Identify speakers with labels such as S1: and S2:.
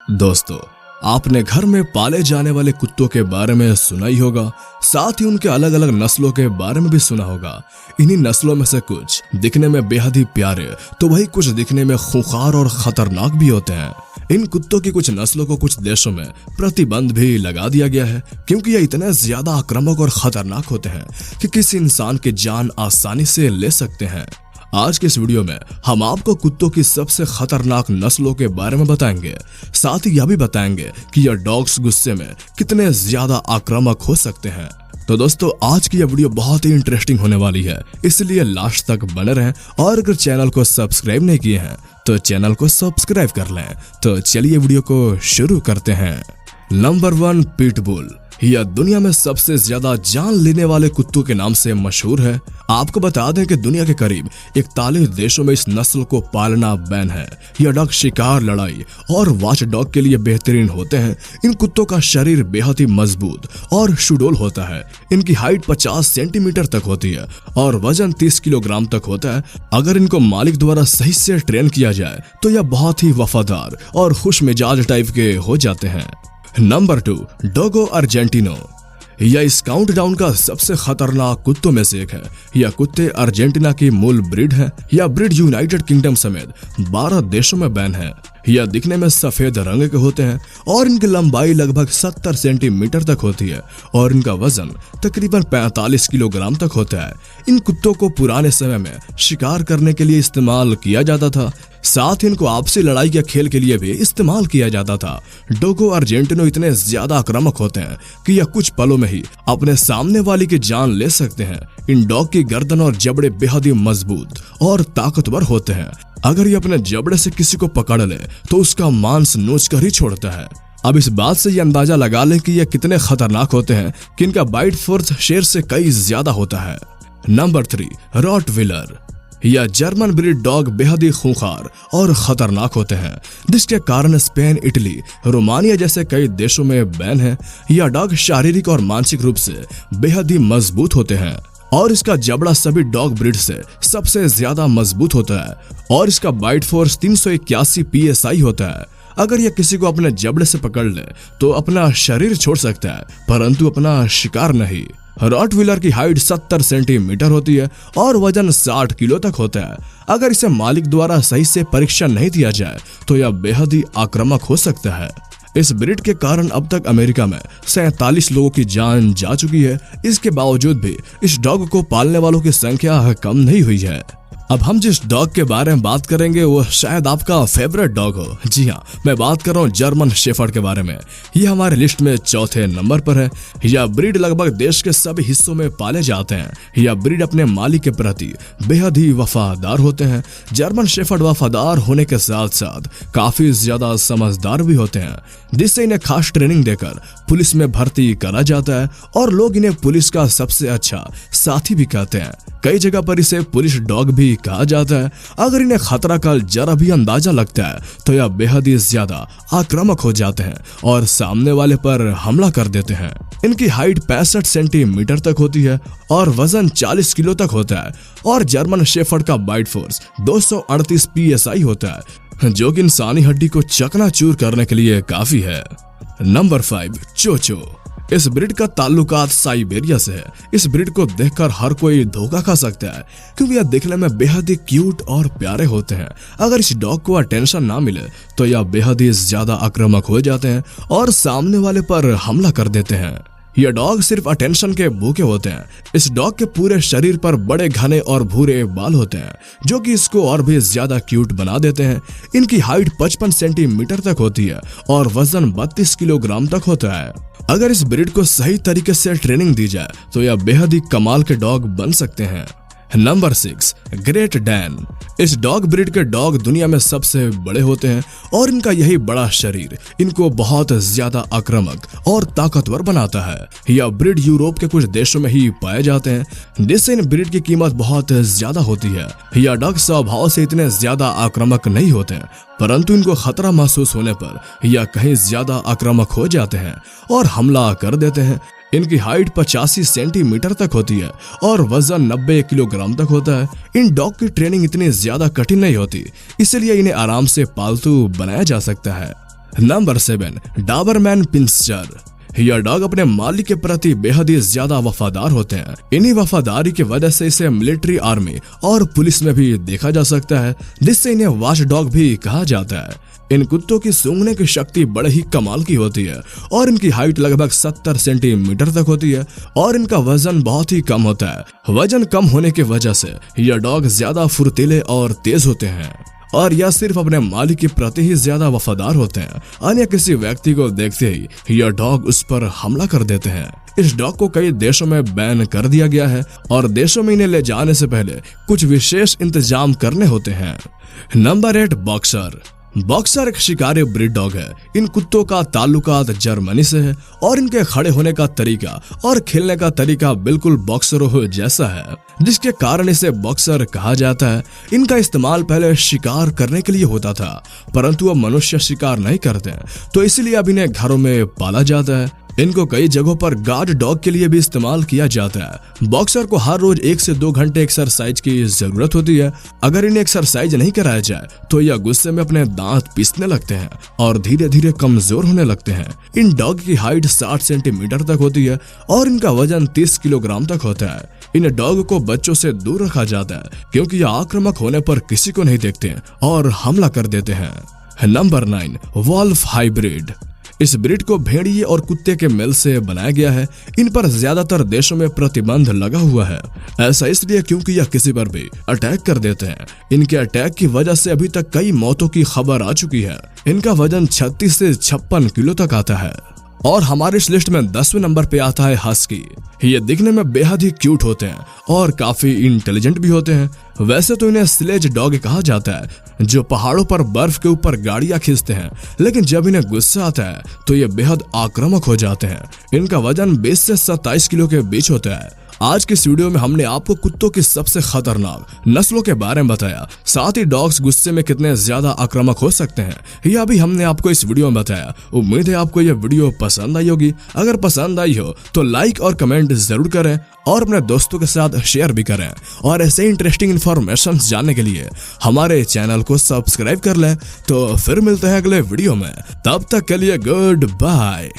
S1: दोस्तों, आपने घर में पाले जाने वाले कुत्तों के बारे में सुना ही होगा, साथ ही उनके अलग अलग नस्लों के बारे में भी सुना होगा। इन्हीं नस्लों में से कुछ दिखने में बेहद ही प्यारे तो वही कुछ दिखने में खूंखार और खतरनाक भी होते हैं। इन कुत्तों की कुछ नस्लों को कुछ देशों में प्रतिबंध भी लगा दिया गया है, क्योंकि ये इतने ज्यादा आक्रामक और खतरनाक होते हैं कि किसी इंसान की जान आसानी से ले सकते हैं। आज के इस वीडियो में हम आपको कुत्तों की सबसे खतरनाक नस्लों के बारे में बताएंगे, साथ ही यह भी बताएंगे कि यह डॉग्स गुस्से में कितने ज्यादा आक्रामक हो सकते हैं। तो दोस्तों, आज की यह वीडियो बहुत ही इंटरेस्टिंग होने वाली है, इसलिए लास्ट तक बने रहें और अगर चैनल को सब्सक्राइब नहीं किए हैं तो चैनल को सब्सक्राइब कर लें। तो चलिए वीडियो को शुरू करते हैं। Number 1, pitbull. यह दुनिया में सबसे ज्यादा जान लेने वाले कुत्तों के नाम से मशहूर है। आपको बता दें कि दुनिया के करीब 41 देशों में इस नस्ल को पालना बैन है। यह डॉग शिकार, लड़ाई और वॉच डॉग के लिए बेहतरीन होते हैं। इन कुत्तों का शरीर बेहद ही मजबूत और सुडौल होता है। इनकी हाइट 50 सेंटीमीटर तक होती है और वजन 30 किलोग्राम तक होता है। अगर इनको मालिक द्वारा सही से ट्रेन किया जाए तो यह बहुत ही वफादार और खुश मिजाज टाइप के हो जाते हैं। Number 2, Dogo Argentino. यह इस काउंटडाउन का सबसे खतरनाक कुत्तों में से एक है। यह कुत्ते अर्जेंटीना की मूल ब्रीड है। यह ब्रीड यूनाइटेड किंगडम समेत 12 देशों में बैन है। यह दिखने में सफेद रंग के होते हैं और इनकी लंबाई लगभग 70 सेंटीमीटर तक होती है और इनका वजन तकरीबन 45 किलोग्राम तक होता है। इन कुत्तों को पुराने समय में शिकार करने के लिए इस्तेमाल किया जाता था, साथ ही इनको आपसी लड़ाई या खेल के लिए भी इस्तेमाल किया जाता था। डोगो अर्जेंटिनो इतने ज्यादा आक्रामक होते हैं कि यह कुछ पलों में ही अपने सामने वाली की जान ले सकते हैं। इन डॉग की गर्दन और जबड़े बेहद ही मजबूत और ताकतवर होते हैं। अगर ये अपने जबड़े से किसी को पकड़ ले तो उसका मांस नोच कर ही छोड़ता है। अब इस बात से ये अंदाजा लगा लें कि ये कितने खतरनाक होते हैं कि इनका बाइट फोर्स शेर से कई ज्यादा होता है। Number 3, Rottweiler. यह जर्मन ब्रीड डॉग बेहद ही खूंखार और खतरनाक होते हैं, जिसके कारण स्पेन, इटली, रोमानिया जैसे कई देशों में बैन है। यह डॉग शारीरिक और मानसिक रूप से बेहद ही मजबूत होते हैं और इसका जबड़ा सभी डॉग ब्रीड से सबसे ज्यादा मजबूत होता है और इसका बाइट फोर्स 381 PSI होता है। अगर यह किसी को अपने जबड़े से पकड़ ले तो अपना शरीर छोड़ सकता है, परंतु अपना शिकार नहीं। रॉटविलर की हाइट 70 सेंटीमीटर होती है और वजन 60 किलो तक होता है। अगर इसे मालिक द्वारा सही से परीक्षण नहीं दिया जाए तो यह बेहद ही आक्रामक हो सकता है। इस ब्रीड के कारण अब तक अमेरिका में 47 लोगों की जान जा चुकी है। इसके बावजूद भी इस डॉग को पालने वालों की संख्या कम नहीं हुई है। अब हम जिस डॉग के बारे में बात करेंगे वो शायद आपका फेवरेट डॉग हो। जी हाँ, मैं बात कर रहा हूँ जर्मन शेफर्ड के बारे में। यह हमारे लिस्ट में चौथे नंबर पर है। यह ब्रीड लगभग देश के सभी हिस्सों में पाले जाते हैं। यह ब्रीड अपने मालिक के प्रति बेहद ही वफादार होते हैं। जर्मन शेफर्ड वफादार होने के साथ साथ काफी ज्यादा समझदार भी होते हैं, जिससे इन्हें खास ट्रेनिंग देकर पुलिस में भर्ती करा जाता है और लोग इन्हें पुलिस का सबसे अच्छा साथी भी कहते हैं। कई जगह पर इसे पुलिस डॉग भी कहा जाता है। अगर इन्हें खतरा का जरा भी अंदाजा लगता है तो यह बेहद ही ज्यादा आक्रामक हो जाते हैं और सामने वाले पर हमला कर देते हैं। इनकी हाइट 65 सेंटीमीटर तक होती है और वजन 40 किलो तक होता है और जर्मन शेफर्ड का बाइट फोर्स 238 PSI होता है, जो कि इंसानी हड्डी को चकनाचूर करने के लिए काफी है। Number 5, Cho Cho. इस ब्रीड का ताल्लुकात साइबेरिया से है। इस ब्रीड को देखकर हर कोई धोखा खा सकता है, क्योंकि यह दिखने में बेहद ही क्यूट और प्यारे होते हैं। अगर इस डॉग को अटेंशन ना मिले तो यह बेहद ही ज्यादा आक्रामक हो जाते हैं और सामने वाले पर हमला कर देते हैं। यह डॉग सिर्फ अटेंशन के भूखे होते हैं। इस डॉग के पूरे शरीर पर बड़े घने और भूरे बाल होते हैं, जो कि इसको और भी ज्यादा क्यूट बना देते हैं। इनकी हाइट 55 सेंटीमीटर तक होती है और वजन 32 किलोग्राम तक होता है। अगर इस ब्रीड को सही तरीके से ट्रेनिंग दी जाए तो यह बेहद ही कमाल के डॉग बन सकते हैं। Number 6, great Dan. इस डॉग ब्रीड के डॉग दुनिया में सबसे बड़े होते हैं और इनका यही बड़ा शरीर इनको बहुत ज्यादा आक्रामक और ताकतवर बनाता है। यह ब्रीड यूरोप के कुछ देशों में ही पाए जाते हैं, जिससे इन ब्रीड की कीमत बहुत ज्यादा होती है। यह डॉग स्वभाव से इतने ज्यादा आक्रामक नहीं होते हैं, परंतु इनको खतरा महसूस होने पर यह कहीं ज्यादा आक्रामक हो जाते हैं और हमला कर देते हैं। इनकी हाइट 85 सेंटीमीटर तक होती है और वजन 90 किलोग्राम तक होता है। इन डॉग की ट्रेनिंग इतनी ज्यादा कठिन नहीं होती, इसलिए इन्हें आराम से पालतू बनाया जा सकता है। Number 7, Doberman pinscher. यह डॉग अपने मालिक के प्रति बेहद ही ज्यादा वफादार होते हैं। इन्हीं वफादारी की वजह से इसे मिलिट्री, आर्मी और पुलिस में भी देखा जा सकता है, जिससे इन्हें वॉच डॉग भी कहा जाता है। इन कुत्तों की सूंघने की शक्ति बड़े ही कमाल की होती है और इनकी हाइट लगभग 70 सेंटीमीटर तक होती है और इनका वजन बहुत ही कम होता है। वजन कम होने की वजह से यह डॉग ज्यादा फुर्तीले और तेज होते हैं और यह सिर्फ अपने मालिक के प्रति ही ज्यादा वफादार होते हैं। अन्य किसी व्यक्ति को देखते ही यह डॉग उस पर हमला कर देते हैं। इस डॉग को कई देशों में बैन कर दिया गया है और देशों में इन्हें ले जाने से पहले कुछ विशेष इंतजाम करने होते हैं। Number 8, boxer. बॉक्सर एक शिकारी ब्रीड डॉग है। इन कुत्तों का ताल्लुकात जर्मनी से है और इनके खड़े होने का तरीका और खेलने का तरीका बिल्कुल बॉक्सरों जैसा है, जिसके कारण इसे बॉक्सर कहा जाता है। इनका इस्तेमाल पहले शिकार करने के लिए होता था, परंतु अब मनुष्य शिकार नहीं करते हैं, तो इसलिए अब इन्हें घरों में पाला जाता है। इनको कई जगहों पर गार्ड डॉग के लिए भी इस्तेमाल किया जाता है। बॉक्सर को हर रोज 1 से 2 घंटे एक्सरसाइज की जरूरत होती है। अगर इन्हें एक्सरसाइज नहीं कराया जाए तो यह गुस्से में अपने दांत पीसने लगते हैं और धीरे धीरे कमजोर होने लगते हैं। इन डॉग की हाइट 60 सेंटीमीटर तक होती है और इनका वजन 30 किलोग्राम तक होता है। इन डॉग को बच्चों से दूर रखा जाता है क्योंकि यह आक्रामक होने पर किसी को नहीं देखते और हमला कर देते हैं। Number 9, wolf hybrid. इस ब्रीड को भेड़िए और कुत्ते के मेल से बनाया गया है। इन पर ज्यादातर देशों में प्रतिबंध लगा हुआ है। ऐसा इसलिए क्योंकि यह किसी पर भी अटैक कर देते हैं। इनके अटैक की वजह से अभी तक कई मौतों की खबर आ चुकी है। इनका वजन 36 से 56 किलो तक आता है। और हमारे इस लिस्ट में 10वें नंबर पे आता है हस्की। ये दिखने में बेहद ही क्यूट होते हैं और काफी इंटेलिजेंट भी होते हैं। वैसे तो इन्हें स्लेज डॉग कहा जाता है, जो पहाड़ों पर बर्फ के ऊपर गाड़ियां खींचते हैं, लेकिन जब इन्हें गुस्सा आता है तो ये बेहद आक्रामक हो जाते हैं। इनका वजन 20 से 27 किलो के बीच होता है। आज की इस वीडियो में हमने आपको कुत्तों की सबसे खतरनाक नस्लों के बारे में बताया, साथ ही डॉग्स गुस्से में कितने ज्यादा आक्रामक हो सकते हैं यह भी हमने आपको इस वीडियो में बताया। उम्मीद है आपको यह वीडियो पसंद आई होगी। अगर पसंद आई हो तो लाइक और कमेंट जरूर करें और अपने दोस्तों के साथ शेयर भी करें। और ऐसे इंटरेस्टिंग इन्फॉर्मेशन जानने के लिए हमारे चैनल को सब्सक्राइब कर लें। तो फिर मिलते हैं अगले वीडियो में, तब तक के लिए गुड बाय।